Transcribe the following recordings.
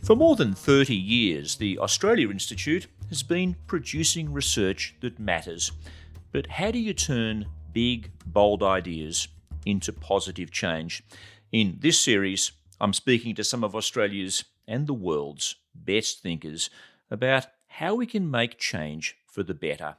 For more than 30 years, the Australia Institute has been producing research that matters. But how do you turn big, bold ideas into positive change? In this series, I'm speaking to some of Australia's and the world's best thinkers about how we can make change for the better.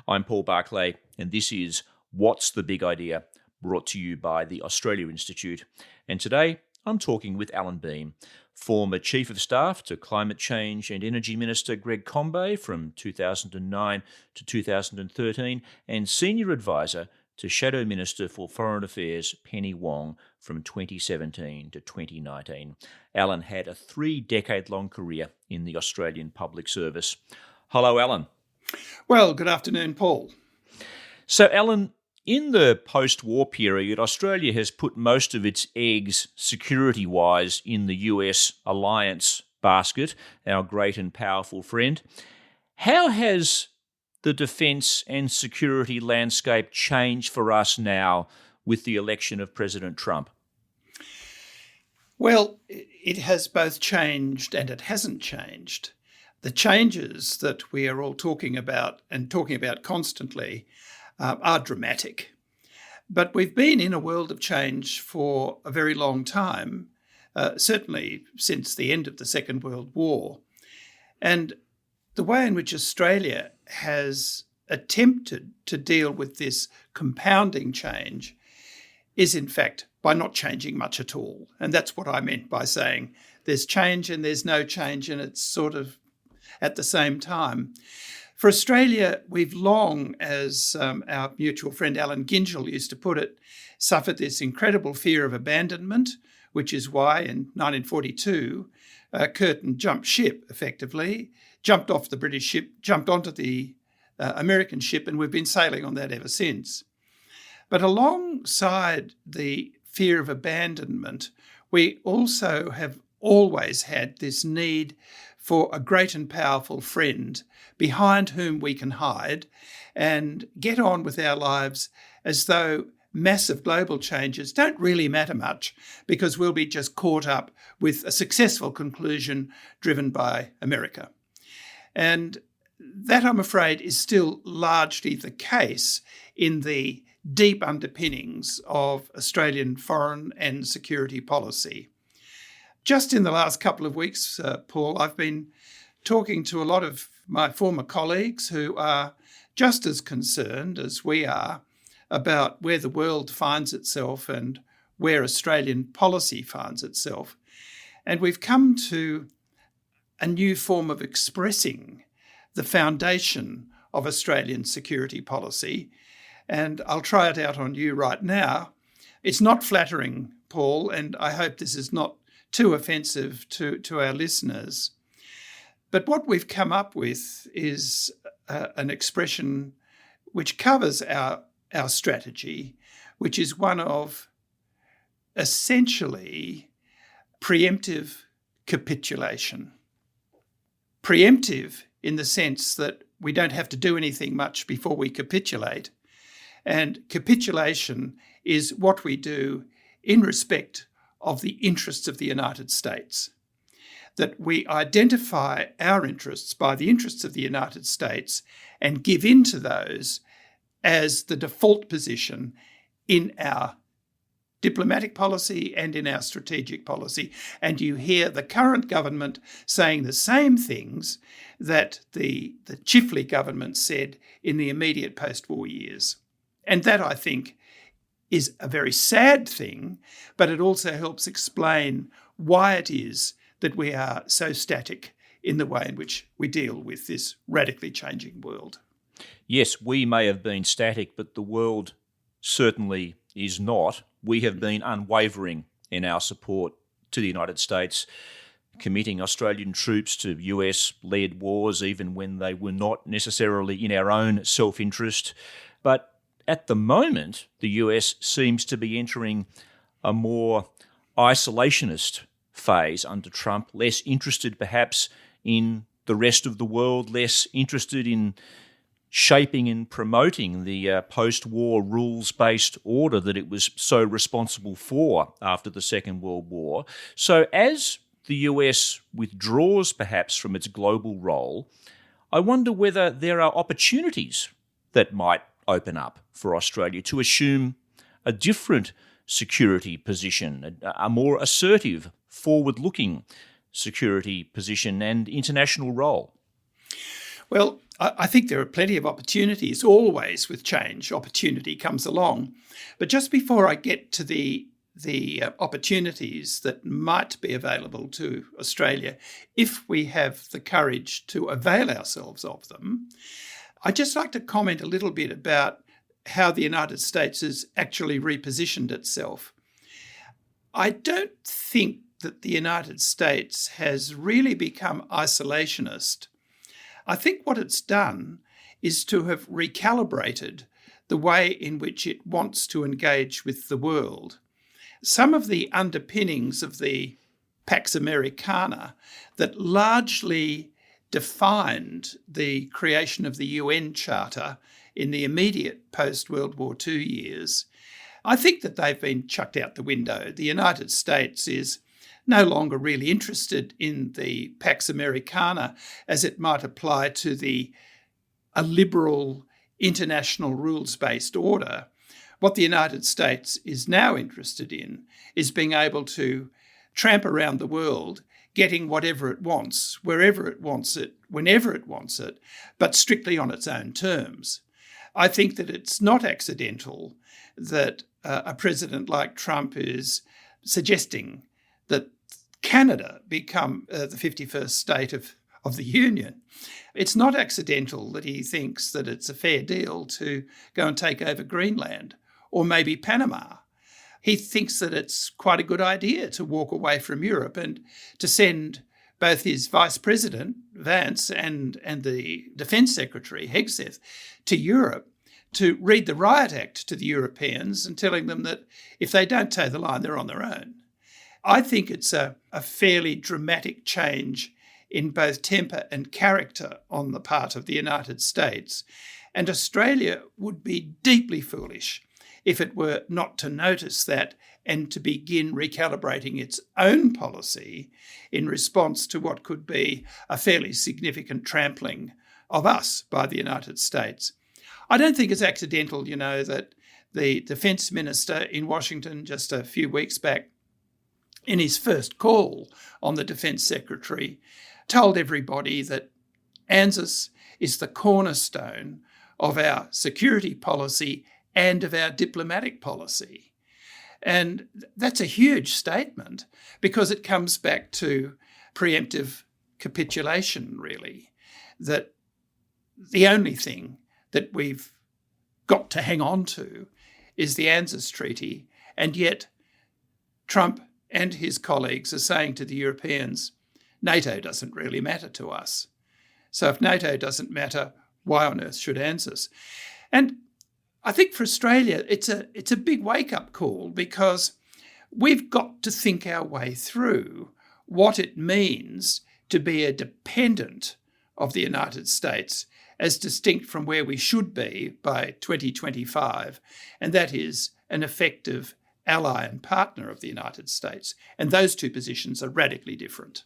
I'm Paul Barclay, and this is What's the Big Idea, brought to you by the Australia Institute. And today, I'm talking with Allan Behm, former Chief of Staff to Climate Change and Energy Minister Greg Combet from 2009 to 2013, and Senior Advisor to Shadow Minister for Foreign Affairs Penny Wong from 2017 to 2019. Allan had a 3-decade-long career in the Australian Public Service. Hello, Allan. Well, good afternoon, Paul. So, Allan, in the post-war period, Australia has put most of its eggs, security-wise, in the US alliance basket, our great and powerful friend. How has the defence and security landscape changed for us now with the election of President Trump? Well, it has both changed and it hasn't changed. The changes that we are all talking about constantly are dramatic. But we've been in a world of change for a very long time, certainly since the end of the Second World War. And the way in which Australia has attempted to deal with this compounding change is, in fact, by not changing much at all. And that's what I meant by saying there's change and there's no change, and it's sort of at the same time. For Australia, we've long, as our mutual friend Allan Gyngell used to put it, suffered this incredible fear of abandonment, which is why in 1942, Curtin jumped ship, effectively, jumped off the British ship, jumped onto the American ship, and we've been sailing on that ever since. But alongside the fear of abandonment, we also have always had this need for a great and powerful friend behind whom we can hide and get on with our lives as though massive global changes don't really matter much because we'll be just caught up with a successful conclusion driven by America. And that, I'm afraid, is still largely the case in the deep underpinnings of Australian foreign and security policy. Just in the last couple of weeks, Paul, I've been talking to a lot of my former colleagues who are just as concerned as we are about where the world finds itself and where Australian policy finds itself. And we've come to a new form of expressing the foundation of Australian security policy. And I'll try it out on you right now. It's not flattering, Paul, and I hope this is not too offensive to our listeners. But what we've come up with is an expression which covers our strategy, which is one of essentially pre-emptive capitulation. Pre-emptive in the sense that we don't have to do anything much before we capitulate. And capitulation is what we do in respect of the interests of the United States. That we identify our interests by the interests of the United States and give in to those as the default position in our diplomatic policy and in our strategic policy. And you hear the current government saying the same things that the Chifley government said in the immediate post-war years. And that, I think, is a very sad thing, but it also helps explain why it is that we are so static in the way in which we deal with this radically changing world. Yes, we may have been static, but the world certainly is not. We have been unwavering in our support to the United States, committing Australian troops to US-led wars even when they were not necessarily in our own self-interest. But at the moment, the US seems to be entering a more isolationist phase under Trump, less interested perhaps in the rest of the world, less interested in shaping and promoting the post-war rules-based order that it was so responsible for after the Second World War. So as the US withdraws perhaps from its global role, I wonder whether there are opportunities that might open up for Australia to assume a different security position, a more assertive, forward-looking security position and international role. Well, I think there are plenty of opportunities. Always with change, opportunity comes along. But just before I get to the opportunities that might be available to Australia, if we have the courage to avail ourselves of them, I'd just like to comment a little bit about how the United States has actually repositioned itself. I don't think that the United States has really become isolationist. I think what it's done is to have recalibrated the way in which it wants to engage with the world. Some of the underpinnings of the Pax Americana that largely defined the creation of the UN Charter in the immediate post-World War II years, I think that they've been chucked out the window. The United States is no longer really interested in the Pax Americana as it might apply to a liberal international rules-based order. What the United States is now interested in is being able to tramp around the world, getting whatever it wants, wherever it wants it, whenever it wants it, but strictly on its own terms. I think that it's not accidental that a president like Trump is suggesting that Canada become the 51st state of the Union. It's not accidental that he thinks that it's a fair deal to go and take over Greenland or maybe Panama. He thinks that it's quite a good idea to walk away from Europe and to send both his Vice President, Vance, and the Defence Secretary, Hegseth, to Europe to read the Riot Act to the Europeans and telling them that if they don't toe the line, they're on their own. I think it's a fairly dramatic change in both temper and character on the part of the United States. And Australia would be deeply foolish if it were not to notice that and to begin recalibrating its own policy in response to what could be a fairly significant trampling of us by the United States. I don't think it's accidental, that the Defence Minister in Washington just a few weeks back, in his first call on the Defence Secretary, told everybody that ANZUS is the cornerstone of our security policy and of our diplomatic policy. And that's a huge statement because it comes back to pre-emptive capitulation, really, that the only thing that we've got to hang on to is the ANZUS Treaty, and yet Trump and his colleagues are saying to the Europeans, NATO doesn't really matter to us. So if NATO doesn't matter, why on earth should ANZUS? And I think for Australia, it's a big wake-up call because we've got to think our way through what it means to be a dependent of the United States as distinct from where we should be by 2025, and that is an effective ally and partner of the United States. And those two positions are radically different.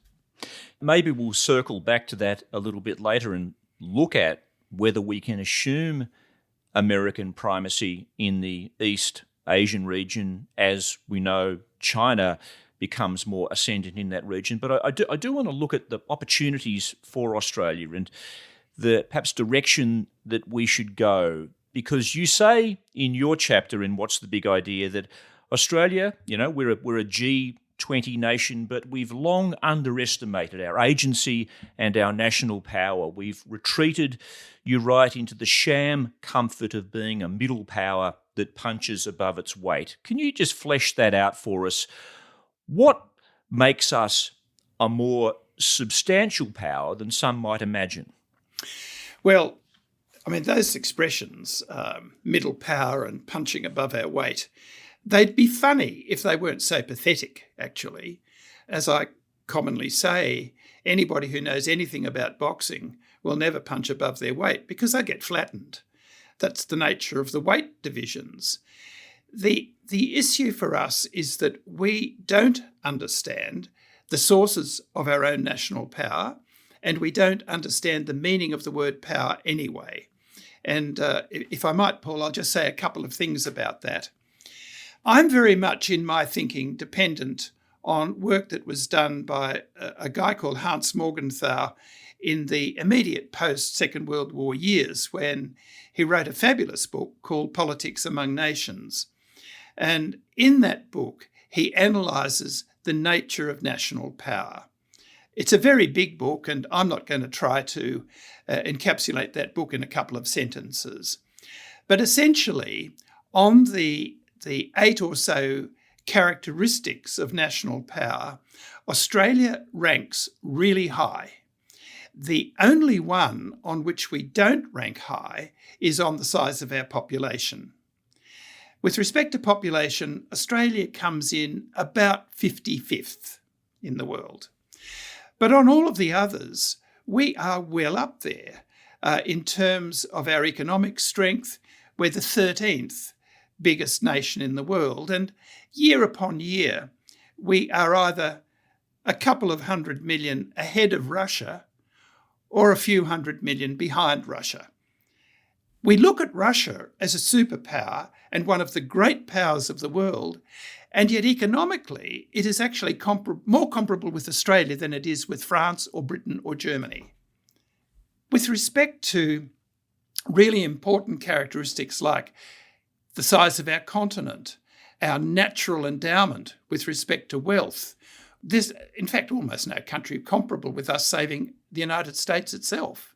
Maybe we'll circle back to that a little bit later and look at whether we can assume American primacy in the East Asian region as we know China becomes more ascendant in that region. But I do want to look at the opportunities for Australia and the perhaps direction that we should go, because you say in your chapter in What's the Big Idea that Australia, we're a G20 nation, but we've long underestimated our agency and our national power. We've retreated, you write, into the sham comfort of being a middle power that punches above its weight. Can you just flesh that out for us? What makes us a more substantial power than some might imagine? Well, those expressions, middle power and punching above our weight, they'd be funny if they weren't so pathetic, actually. As I commonly say, anybody who knows anything about boxing will never punch above their weight because they get flattened. That's the nature of the weight divisions. The issue for us is that we don't understand the sources of our own national power, and we don't understand the meaning of the word power anyway. And if I might, Paul, I'll just say a couple of things about that. I'm very much in my thinking dependent on work that was done by a guy called Hans Morgenthau in the immediate post-Second World War years, when he wrote a fabulous book called Politics Among Nations. And in that book, he analyses the nature of national power. It's a very big book, and I'm not going to try to encapsulate that book in a couple of sentences. But essentially, on the 8 or so characteristics of national power, Australia ranks really high. The only one on which we don't rank high is on the size of our population. With respect to population, Australia comes in about 55th in the world. But on all of the others, we are well up there. In terms of our economic strength, we're the 13th biggest nation in the world. And year upon year, we are either a couple of 100 million ahead of Russia or a few 100 million behind Russia. We look at Russia as a superpower and one of the great powers of the world, and yet economically it is actually more comparable with Australia than it is with France or Britain or Germany. With respect to really important characteristics like the size of our continent, our natural endowment with respect to wealth, there's, in fact, almost no country comparable with us saving the United States itself.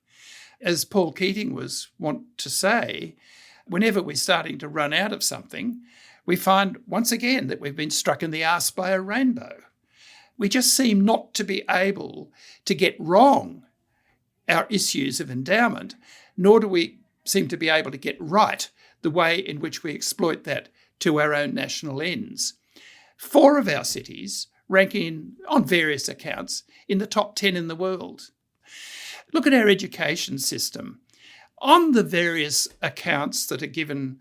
As Paul Keating was wont to say, whenever we're starting to run out of something, we find once again that we've been struck in the arse by a rainbow. We just seem not to be able to get wrong our issues of endowment, nor do we seem to be able to get right the way in which we exploit that to our own national ends. 4 of our cities ranking on various accounts in the top 10 in the world. Look at our education system. On the various accounts that are given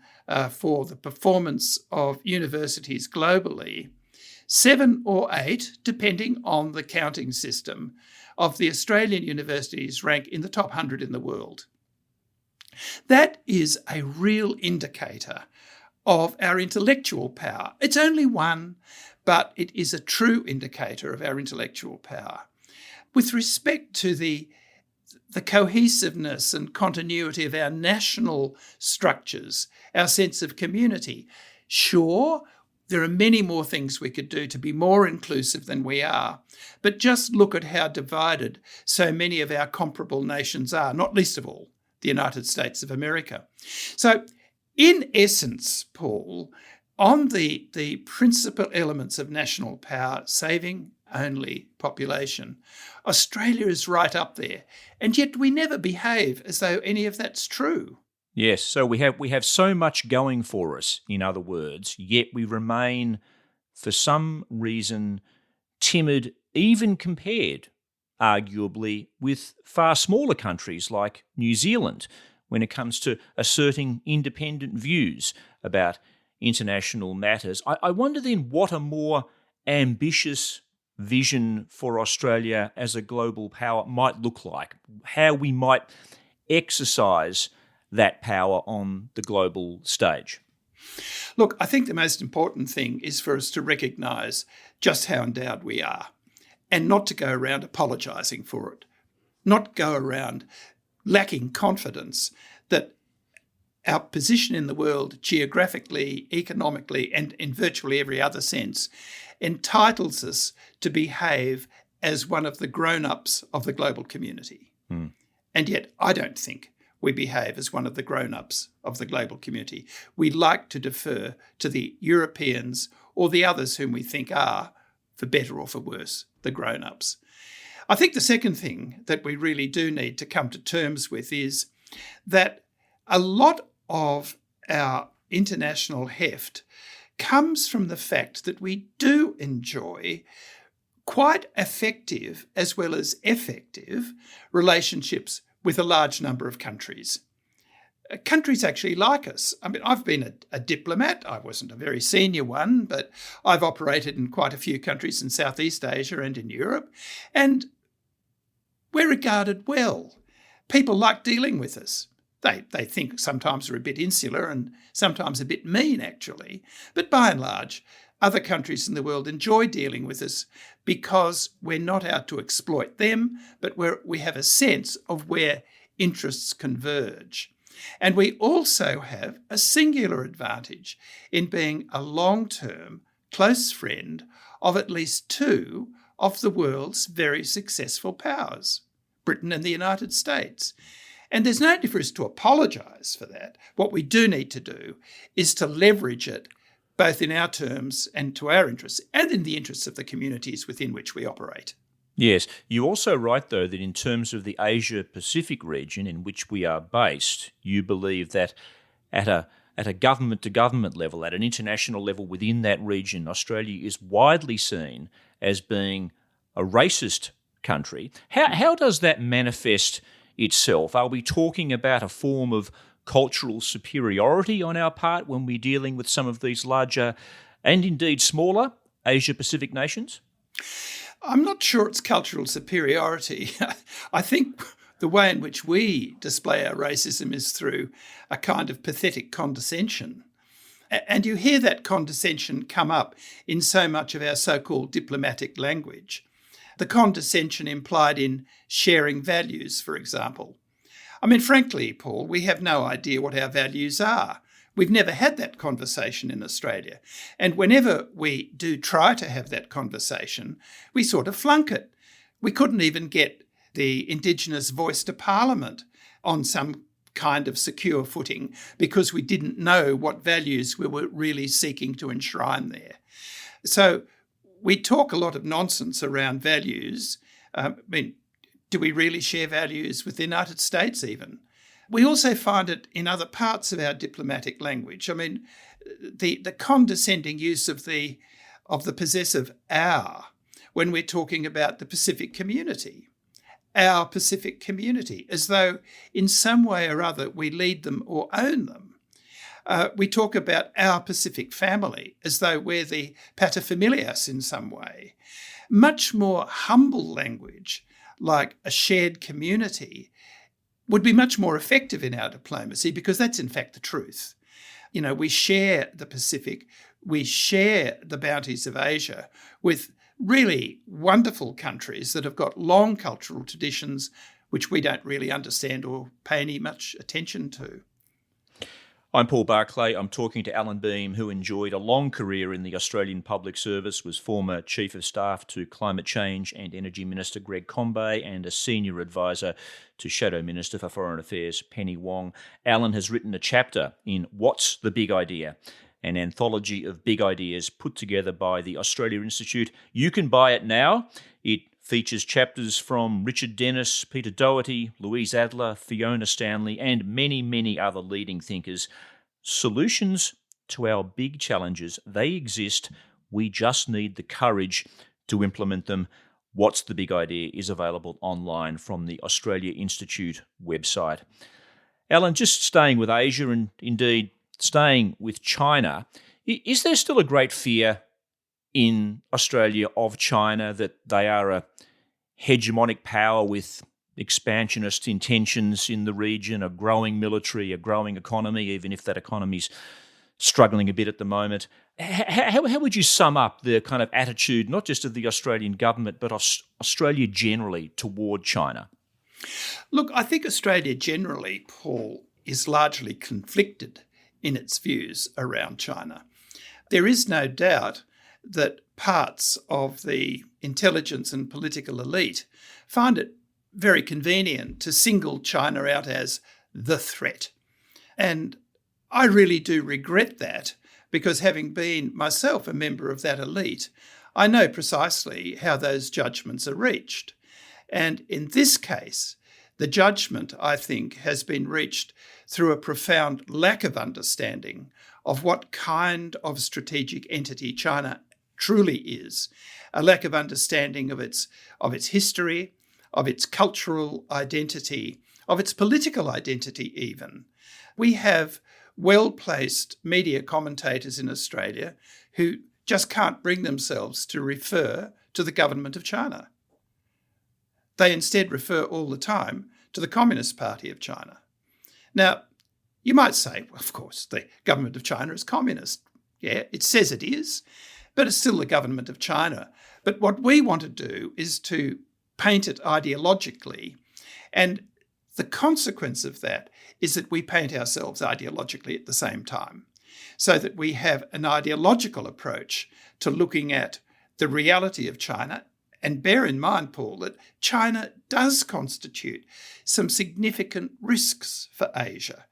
for the performance of universities globally, 7 or 8, depending on the counting system, of the Australian universities rank in the top 100 in the world. That is a real indicator of our intellectual power. It's only one, but it is a true indicator of our intellectual power. With respect to the cohesiveness and continuity of our national structures, our sense of community, sure, there are many more things we could do to be more inclusive than we are, but just look at how divided so many of our comparable nations are, not least of all the United States of America. So, in essence, Paul, on the principal elements of national power, saving only population, Australia is right up there. And yet we never behave as though any of that's true. Yes, so we have so much going for us, in other words, yet we remain, for some reason, timid, even compared, arguably, with far smaller countries like New Zealand when it comes to asserting independent views about international matters. I wonder then what a more ambitious vision for Australia as a global power might look like, how we might exercise that power on the global stage. Look, I think the most important thing is for us to recognise just how endowed we are and not to go around apologising for it, not go around lacking confidence that our position in the world geographically, economically, and in virtually every other sense entitles us to behave as one of the grown-ups of the global community. And yet I don't think we behave as one of the grown-ups of the global community. We like to defer to the Europeans or the others whom we think are, for better or for worse, the grown-ups. I think the second thing that we really do need to come to terms with is that a lot of our international heft comes from the fact that we do enjoy quite effective as well as effective relationships with a large number of countries. countries actually like us. I mean, I've been a diplomat. I wasn't a very senior one, but I've operated in quite a few countries in Southeast Asia and in Europe, and we're regarded well. People like dealing with us. They think sometimes we're a bit insular and sometimes a bit mean, actually. But by and large, other countries in the world enjoy dealing with us because we're not out to exploit them, but we have a sense of where interests converge. And we also have a singular advantage in being a long-term, close friend of at least two of the world's very successful powers, Britain and the United States. And there's no need for us to apologise for that. What we do need to do is to leverage it both in our terms and to our interests and in the interests of the communities within which we operate. Yes. You also write, though, that in terms of the Asia-Pacific region in which we are based, you believe that at a government-to-government level, at an international level within that region, Australia is widely seen as being a racist country. How does that manifest itself? Are we talking about a form of cultural superiority on our part when we're dealing with some of these larger and indeed smaller Asia-Pacific nations? I'm not sure it's cultural superiority. I think the way in which we display our racism is through a kind of pathetic condescension. And you hear that condescension come up in so much of our so-called diplomatic language. The condescension implied in sharing values, for example. I mean, frankly, Paul, we have no idea what our values are. We've never had that conversation in Australia. And whenever we do try to have that conversation, we sort of flunk it. We couldn't even get the Indigenous voice to Parliament on some kind of secure footing because we didn't know what values we were really seeking to enshrine there. So we talk a lot of nonsense around values. Do we really share values with the United States even? We also find it in other parts of our diplomatic language. I mean, the condescending use of the possessive our when we're talking about the Pacific community, our Pacific community, as though in some way or other we lead them or own them. We talk about our Pacific family as though we're the paterfamilias in some way. Much more humble language, like a shared community, would be much more effective in our diplomacy because that's in fact the truth. You know, we share the Pacific, we share the bounties of Asia with really wonderful countries that have got long cultural traditions which we don't really understand or pay any much attention to. I'm Paul Barclay. I'm talking to Allan Behm, who enjoyed a long career in the Australian Public Service, was former Chief of Staff to Climate Change and Energy Minister Greg Combay, and a senior advisor to Shadow Minister for Foreign Affairs Penny Wong. Allan has written a chapter in What's the Big Idea?, an anthology of big ideas put together by the Australia Institute. You can buy it now. It features chapters from Richard Dennis, Peter Doherty, Louise Adler, Fiona Stanley, and many, many other leading thinkers. Solutions to our big challenges, they exist. We just need the courage to implement them. What's the Big Idea is available online from the Australia Institute website. Allan, just staying with Asia and indeed staying with China, is there still a great fear in Australia of China that they are a hegemonic power with expansionist intentions in the region, a growing military, a growing economy, even if that economy's struggling a bit at the moment? How would you sum up the kind of attitude, not just of the Australian government, but Australia generally toward China? Look, I think Australia generally, Paul, is largely conflicted in its views around China. There is no doubt that parts of the intelligence and political elite find it very convenient to single China out as the threat. And I really do regret that because having been myself a member of that elite, I know precisely how those judgments are reached. And in this case, the judgment, I think, has been reached through a profound lack of understanding of what kind of strategic entity China truly is, a lack of understanding of its history, of its cultural identity, of its political identity even. We have well-placed media commentators in Australia who just can't bring themselves to refer to the government of China. They instead refer all the time to the Communist Party of China. Now, you might say, well, of course, the government of China is communist. Yeah, it says it is, but it's still the government of China. But what we want to do is to paint it ideologically, and the consequence of that is that we paint ourselves ideologically at the same time, so that we have an ideological approach to looking at the reality of China. And bear in mind, Paul, that China does constitute some significant risks for Asia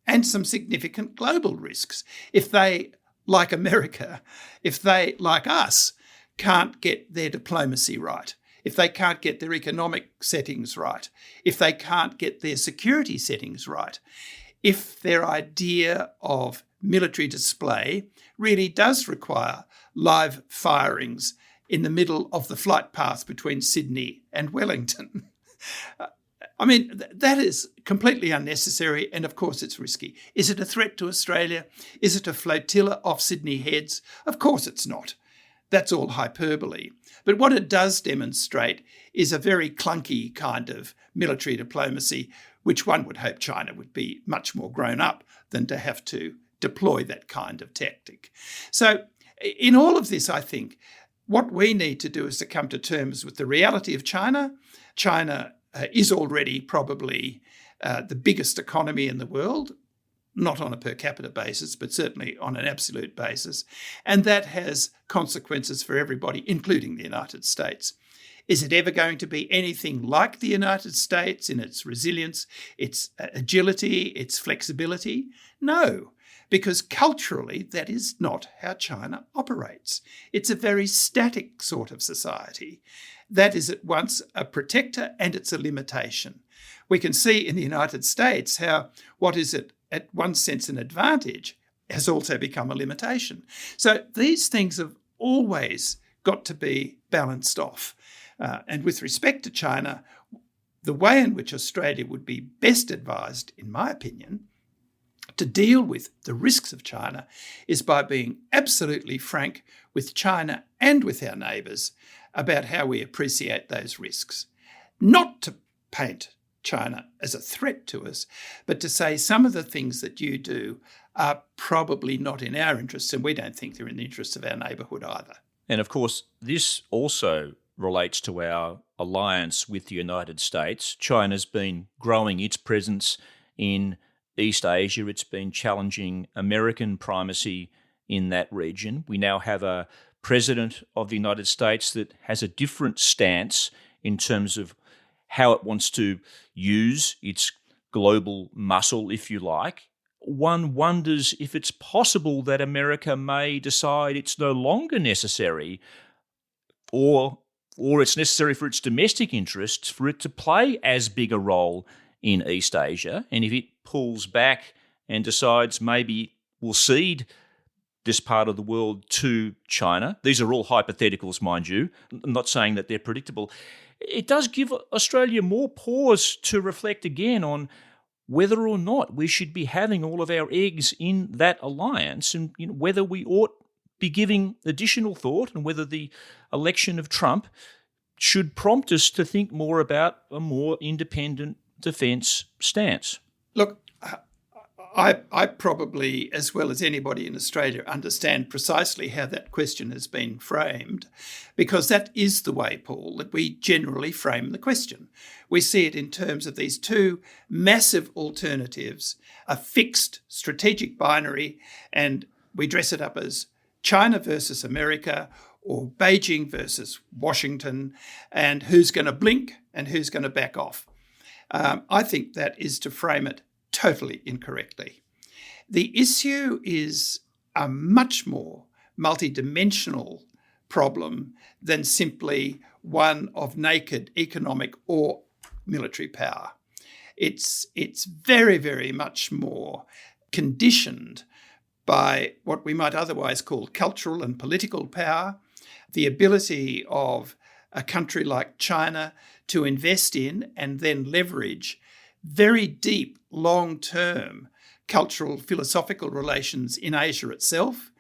and some significant global risks. If they, like America, if they, like us, can't get their diplomacy right, if they can't get their economic settings right, if they can't get their security settings right, if their idea of military display really does require live firings in the middle of the flight path between Sydney and Wellington. I mean, that is completely unnecessary, and of course it's risky. Is it a threat to Australia? Is it a flotilla off Sydney Heads? Of course it's not. That's all hyperbole. But what it does demonstrate is a very clunky kind of military diplomacy, which one would hope China would be much more grown up than to have to deploy that kind of tactic. So in all of this, I think, what we need to do is to come to terms with the reality of China. China is already probably the biggest economy in the world, not on a per capita basis, but certainly on an absolute basis. And that has consequences for everybody, including the United States. Is it ever going to be anything like the United States in its resilience, its agility, its flexibility? No. Because culturally, that is not how China operates. It's a very static sort of society. That is at once a protector and it's a limitation. We can see in the United States how what is at one sense an advantage has also become a limitation. So these things have always got to be balanced off. And with respect to China, the way in which Australia would be best advised, in my opinion, to deal with the risks of China is by being absolutely frank with China and with our neighbours about how we appreciate those risks. Not to paint China as a threat to us, but to say some of the things that you do are probably not in our interests, and we don't think they're in the interests of our neighbourhood either. And of course, this also relates to our alliance with the United States. China's been growing its presence in East Asia. It's been challenging American primacy in that region. We now have a president of the United States that has a different stance in terms of how it wants to use its global muscle, if you like. One wonders if it's possible that America may decide it's no longer necessary or it's necessary for its domestic interests for it to play as big a role in East Asia. And if it pulls back and decides maybe we'll cede this part of the world to China, these are all hypotheticals, mind you, I'm not saying that they're predictable, it does give Australia more pause to reflect again on whether or not we should be having all of our eggs in that alliance and whether we ought be giving additional thought and whether the election of Trump should prompt us to think more about a more independent defence stance. Look, I probably, as well as anybody in Australia, understand precisely how that question has been framed, because that is the way, Paul, that we generally frame the question. We see it in terms of these two massive alternatives, a fixed strategic binary, and we dress it up as China versus America or Beijing versus Washington, and who's going to blink and who's going to back off. I think that is to frame it totally incorrectly. The issue is a much more multidimensional problem than simply one of naked economic or military power. It's very, very much more conditioned by what we might otherwise call cultural and political power, the ability of a country like China to invest in and then leverage very deep, long-term cultural, philosophical relations in Asia itself,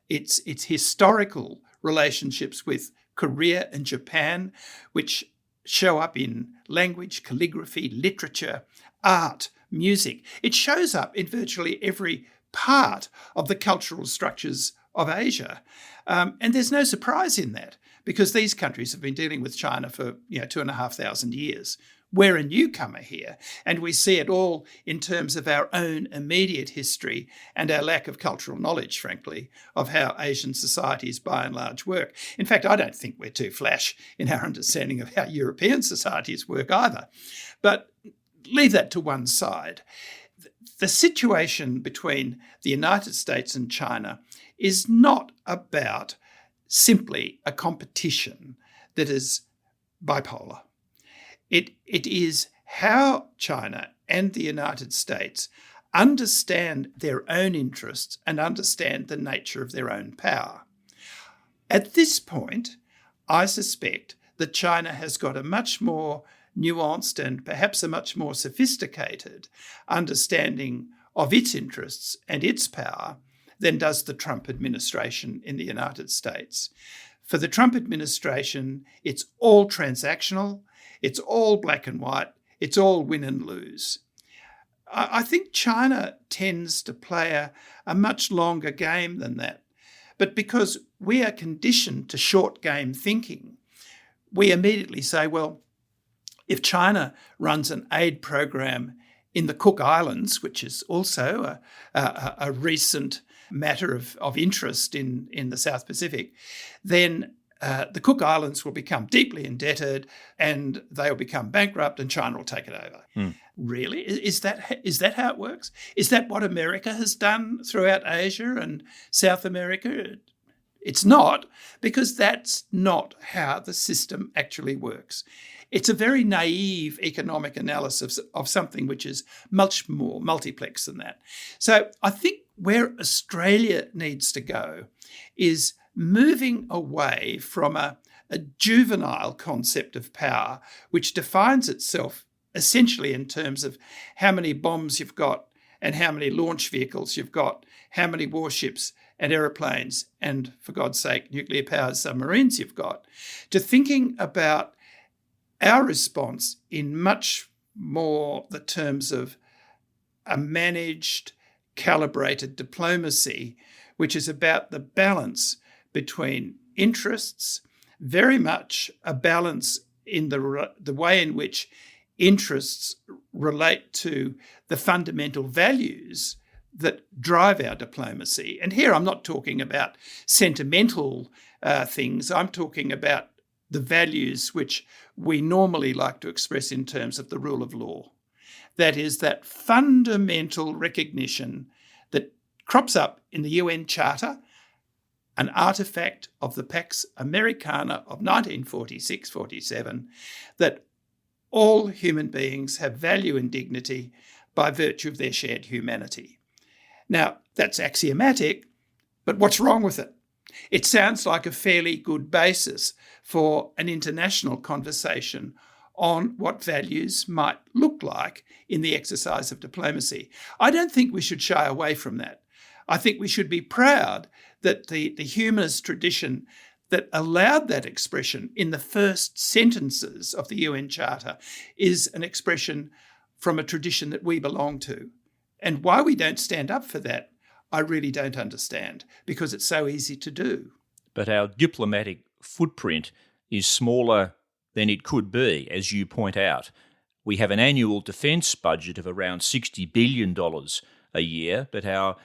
its historical relationships with Korea and Japan, which show up in language, calligraphy, literature, art, music. It shows up in virtually every part of the cultural structures of Asia. And there's no surprise in that, because these countries have been dealing with China for 2,500 years. We're a newcomer here, and we see it all in terms of our own immediate history and our lack of cultural knowledge, frankly, of how Asian societies by and large work. In fact, I don't think we're too flash in our understanding of how European societies work either. But leave that to one side. The situation between the United States and China is not about simply a competition that is bipolar. It is how China and the United States understand their own interests and understand the nature of their own power. At this point, I suspect that China has got a much more nuanced and perhaps a much more sophisticated understanding of its interests and its power than does the Trump administration in the United States. For the Trump administration, it's all transactional, it's all black and white, it's all win and lose. I think China tends to play a much longer game than that. But because we are conditioned to short game thinking, we immediately say, well, if China runs an aid program in the Cook Islands, which is also a recent matter of interest in the South Pacific, then the Cook Islands will become deeply indebted and they'll become bankrupt and China will take it over. Really? Is that how it works? Is that what America has done throughout Asia and South America? It's not, because that's not how the system actually works. It's a very naive economic analysis of something which is much more multiplex than that. So I think where Australia needs to go is moving away from a juvenile concept of power, which defines itself essentially in terms of how many bombs you've got and how many launch vehicles you've got, how many warships and aeroplanes and, for God's sake, nuclear-powered submarines you've got, to thinking about our response in much more the terms of a managed, calibrated diplomacy, which is about the balance between interests, very much a balance in the way in which interests relate to the fundamental values that drive our diplomacy. And here I'm not talking about sentimental things. I'm talking about the values which we normally like to express in terms of the rule of law. That is, that fundamental recognition that crops up in the UN Charter, an artefact of the Pax Americana of 1946-47, that all human beings have value and dignity by virtue of their shared humanity. Now, that's axiomatic, but what's wrong with it? It sounds like a fairly good basis for an international conversation on what values might look like in the exercise of diplomacy. I don't think we should shy away from that. I think we should be proud that the humanist tradition that allowed that expression in the first sentences of the UN Charter is an expression from a tradition that we belong to. And why we don't stand up for that, I really don't understand, because it's so easy to do. But our diplomatic footprint is smaller than it could be, as you point out. We have an annual defence budget of around $60 billion a year, but our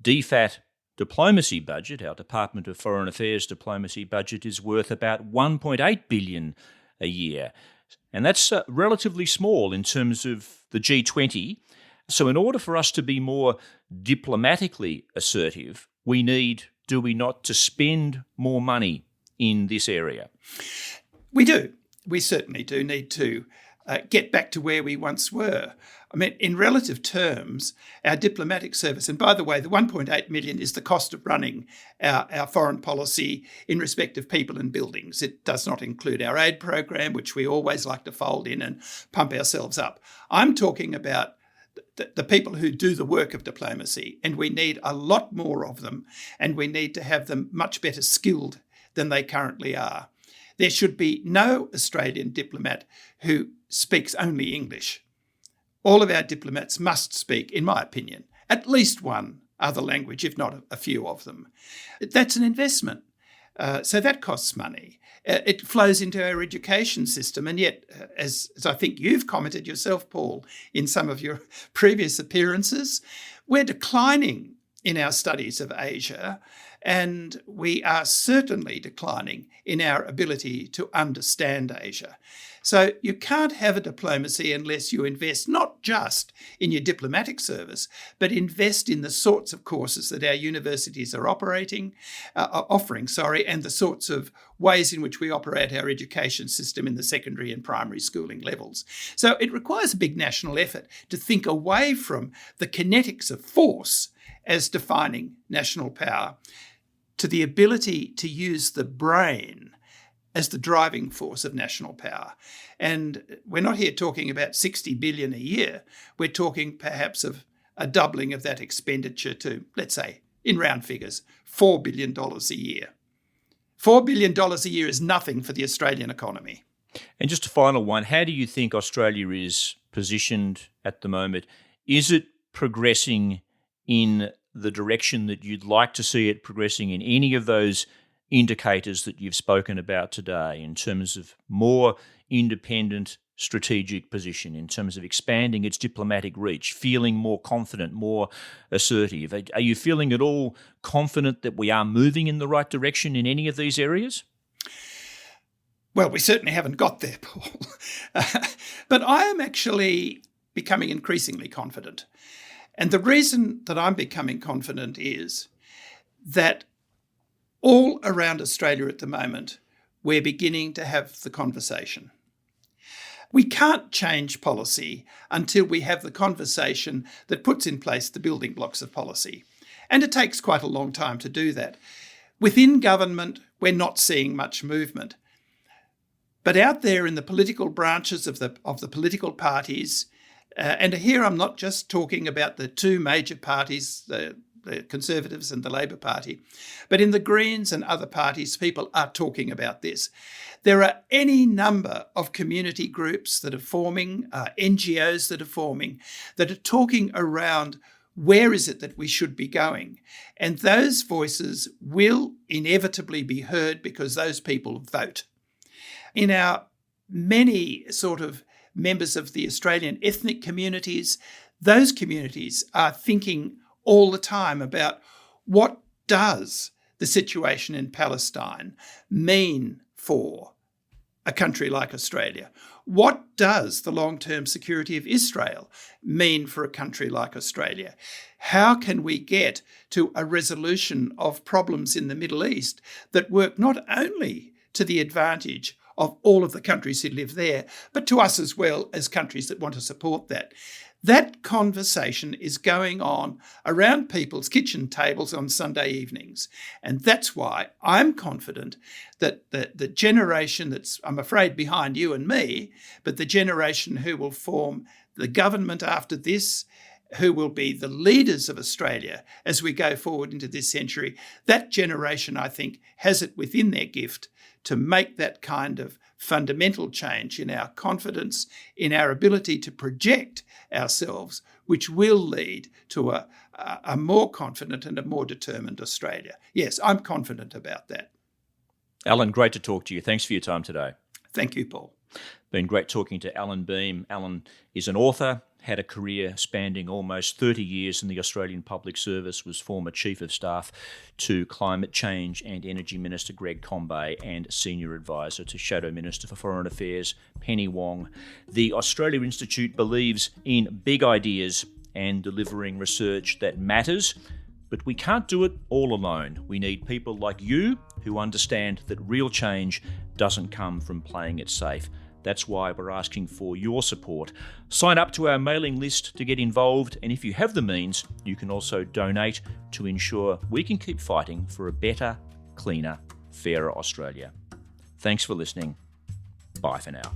DFAT diplomacy budget, our Department of Foreign Affairs diplomacy budget, is worth about $1.8 billion a year. And that's relatively small in terms of the G20. So in order for us to be more diplomatically assertive, we need, do we not, to spend more money in this area? We do. We certainly do need to get back to where we once were. I mean, in relative terms, our diplomatic service, and by the way, the 1.8 million is the cost of running our foreign policy in respect of people and buildings. It does not include our aid program, which we always like to fold in and pump ourselves up. I'm talking about the people who do the work of diplomacy, and we need a lot more of them, and we need to have them much better skilled than they currently are. There should be no Australian diplomat who speaks only English. All of our diplomats must speak, in my opinion, at least one other language, if not a few of them. That's an investment. So that costs money. It flows into our education system. And yet, as I think you've commented yourself, Paul, in some of your previous appearances, we're declining in our studies of Asia, and we are certainly declining in our ability to understand Asia. So you can't have a diplomacy unless you invest not just in your diplomatic service, but invest in the sorts of courses that our universities are offering, and the sorts of ways in which we operate our education system in the secondary and primary schooling levels. So it requires a big national effort to think away from the kinetics of force as defining national power to the ability to use the brain as the driving force of national power. And we're not here talking about 60 billion a year. We're talking perhaps of a doubling of that expenditure to, let's say, in round figures, $4 billion a year. $4 billion a year is nothing for the Australian economy. And just a final one, how do you think Australia is positioned at the moment? Is it progressing in the direction that you'd like to see it progressing in any of those indicators that you've spoken about today, in terms of more independent strategic position, in terms of expanding its diplomatic reach, feeling more confident, more assertive? Are you feeling at all confident that we are moving in the right direction in any of these areas? Well, we certainly haven't got there, Paul. But I am actually becoming increasingly confident. And the reason that I'm becoming confident is that all around Australia at the moment, we're beginning to have the conversation. We can't change policy until we have the conversation that puts in place the building blocks of policy. And it takes quite a long time to do that. Within government, we're not seeing much movement. But out there in the political branches of the political parties, and here I'm not just talking about the two major parties, the Conservatives and the Labor Party, but in the Greens and other parties, people are talking about this. There are any number of community groups that are forming, NGOs that are forming, that are talking around where is it that we should be going. And those voices will inevitably be heard because those people vote. In our many sort of members of the Australian ethnic communities, those communities are thinking all the time about what does the situation in Palestine mean for a country like Australia? What does the long-term security of Israel mean for a country like Australia? How can we get to a resolution of problems in the Middle East that work not only to the advantage of all of the countries who live there, but to us as well as countries that want to support that? That conversation is going on around people's kitchen tables on Sunday evenings. And that's why I'm confident that the generation that's, I'm afraid, behind you and me, but the generation who will form the government after this, who will be the leaders of Australia as we go forward into this century, that generation, I think, has it within their gift to make that kind of fundamental change in our confidence, in our ability to project ourselves, which will lead to a more confident and a more determined Australia. Yes, I'm confident about that. Allan, great to talk to you. Thanks for your time today. Thank you, Paul. Been great talking to Allan Behm. Allan is an author, had a career spanning almost 30 years in the Australian Public Service, was former Chief of Staff to Climate Change and Energy Minister Greg Combet and Senior Advisor to Shadow Minister for Foreign Affairs Penny Wong. The Australia Institute believes in big ideas and delivering research that matters, but we can't do it all alone. We need people like you who understand that real change doesn't come from playing it safe. That's why we're asking for your support. Sign up to our mailing list to get involved, and if you have the means, you can also donate to ensure we can keep fighting for a better, cleaner, fairer Australia. Thanks for listening. Bye for now.